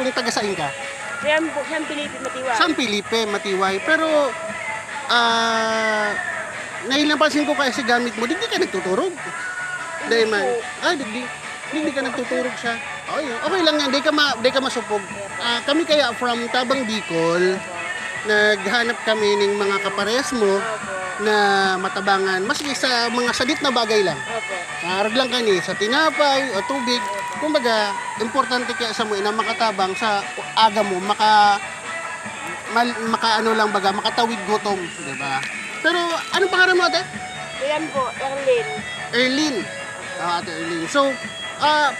kung taga-sain ka? San Felipe, Matiway. San Felipe, Matiway. Pero, napansin ko kasi gamit mo, di ka nagtuturog. Dahil man, di ka nagtuturog siya. Okay lang yan, di ka masupog. Kami kaya from Tabang Bicol, naghanap kami ng mga kapares mo na matabangan, maski sa mga sadit na bagay lang. Arag lang kani sa tinapay o tubig. Kumbaga, importante kaya sa mo na makatabang sa aga mo, makatawid gutom, di ba? Pero anong pangalan mo, ate? Ayan po, Erlin. Erlin. Ate Erlin. So,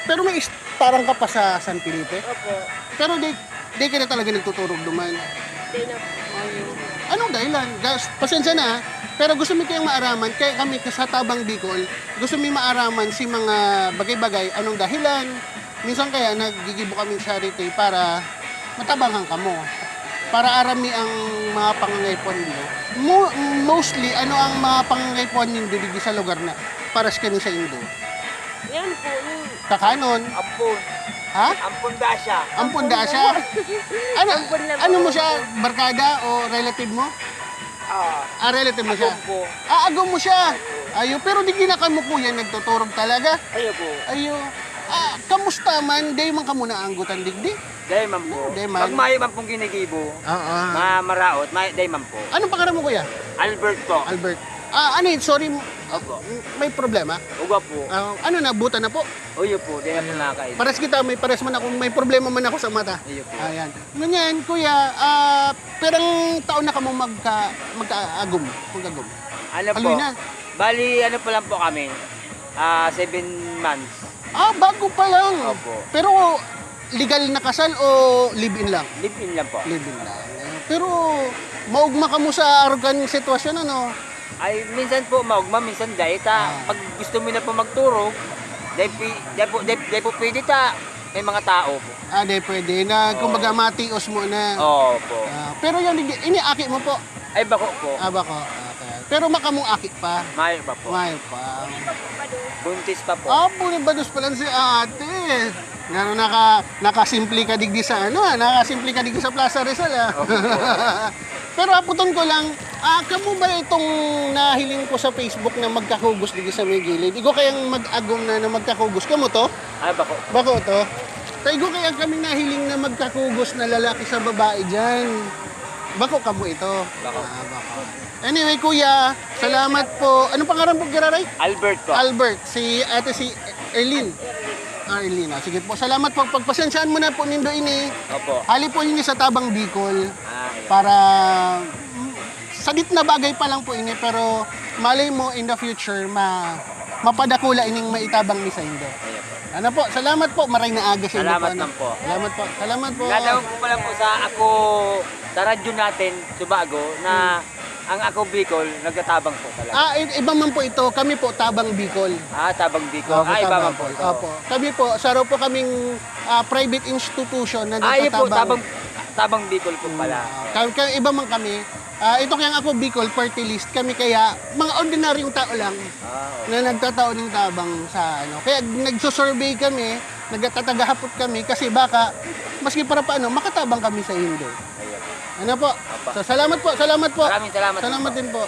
pero may istarang ka pa sa San Felipe? Opo. Pero di ka na talaga nagtuturog duman. Hindi na po. Anong dahilan? Guys, pasensya na, pero gusto mo kayong maaraman, kaya kami sa Tabang Bicol, gusto mo maaraman si mga bagay-bagay, anong dahilan. Minsan kaya nagigibo kami charity para matabangan ka mo. Para arami ang mga pangangaypon nyo. Mostly, ano ang mga pangangaypon nyo dito sa lugar na para sa kanisa Indo? Yan po, yung Kakanon? Ampun. Ha? Ampun dasya. Ang pundasya? Ampun lang Ano po. mo siya? Barkada o relative mo? Relative mo siya? Ampun po. Agaw mo siya. Pero di ginaka mo kuya, nagtuturog talaga. Ayo po. Kamusta man? Day man ka muna anggutan digdi? Dahil man po. Dahil man. Pag mayo man pong ginigibo, maraot, dahil man po. Anong pangalan mo kuya? Albert po. Albert. Sorry, Opo. may problema? Uga po. Ano na, buta na po? Uyo po, dahil po nakakain. Pares kita, pares man ako, may problema man ako sa mata. Uyo po. Ayan. Ganyan, kuya, perang taon na ka mo magka-agum? Magagum? Ano po? Haloy na. Bali, ano po lang po kami. 7 months. Bago pa lang. Opo. Pero, legal na kasal o live-in lang? Live-in lang po. Live-in lang. Pero, maugma ka mo sa argan sitwasyon, ano? Ay, minsan po maugma, minsan dahil pag gusto mo na po magturo, dahil po pwede may mga tao po. Di pwede na, kumbaga matios mo na. Opo. Pero yung iniaki mo po. Ay, bako po. Bako. Okay. Pero makamong aki pa. Mayo pa po. Mayo pa. Buntis pa po. Bados pa lang si ate. Ngano nakasimple ka digdi sa nakasimple ka digdi sa Plaza Rizal. Pero aputon ko lang, kamo ba itong nahiling ko sa Facebook na magkakugos digdi sa may gilid? Igo kayang mag-agom na magkakugos kamo to? Ay, bako. Bako to. Taigo kaya kaming nahiling na magkakugos na lalaki sa babae diyan. Bako kamo ito. Bako. Bako. Anyway, kuya, salamat po. Anong pangalan po, Giraray? Albert po. Albert, si Erlin. Erlin. Sige po, salamat po. Pagpasensyaan mo na po nindo ini. Opo. Hali po ninyo sa Tabang Bicol Ayan. para sadit na bagay pa lang po ini, pero malay mo in the future mapadakula ining maitabang ni sa Indo. Ayan po. Ano po, salamat po. Maray na aga sa inyo Salamat po. lang po. Salamat po. Salamat po. Nadawag po pala po sa radyo natin, Subago, na ang ako Bicol, nagtatabang po talaga. Iba man po ito. Kami po, Tabang Bicol. Tabang Bicol. Iba Tabang man po ito. Opo. Kami po, saro po kaming private institution na Ay, po, nagtatabang. tabang Bicol po pala. Iba man kami. Ito kaya ako Bicol party list. Kami kaya mga ordinaryong tao lang Okay. na nagtatao ng tabang sa Kaya nagso-survey kami, nagtatagahapot kami kasi baka maski para paano makatabang kami sa Indo. Ayan. Ano po? So salamat po, salamat po. Maraming salamat. Salamat din po.